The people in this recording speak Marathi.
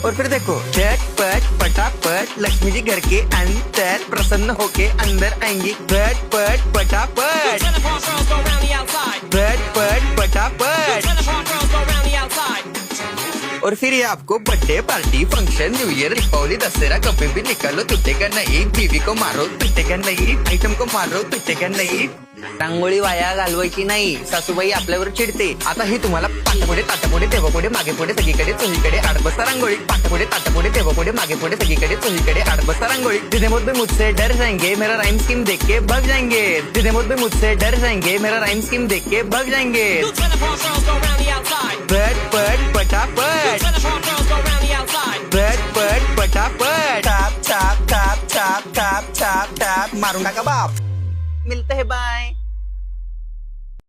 और फिर देखो झटपट पटापट लक्ष्मी जी घर के अंदर प्रसन्न होके अंदर आएंगी। झटपट पटापट झटपट पटापट। और फिर ये आपको birthday party function new year Deepavali Dussehra कभी भी निकालो टूटेगा नहीं। बीवी को मारो टूटेगा नहीं। आइटम को मारो टूटेगा नहीं। रांगोळी वाया घालवायची नाही, सासूबाई आपल्यावर चिडते। आता ही तुम्हाला पाठपुढे ताटपुढे तेव्हापुढे मागे पुढे सगळीकडे चोहीकडे आडबस्ता रांगोळी। पाठपुढे ताटपुढे तेव्हापुढे मागे पुढे सगळीकडे चोहीकडे आडबस्ता रांगोळी। जितने मुझ भी मुझसे डर जाएंगे मेरा राइम स्कीम देख के भाग जाएंगे। जितने मुझ भी मुझसे डर जाएंगे मेरा राइम स्कीम देख के भाग जाएंगे। झटपट पटापट झटपट पटापट top top top top top top top मारून टाका बाप। मिलते हैं बाय।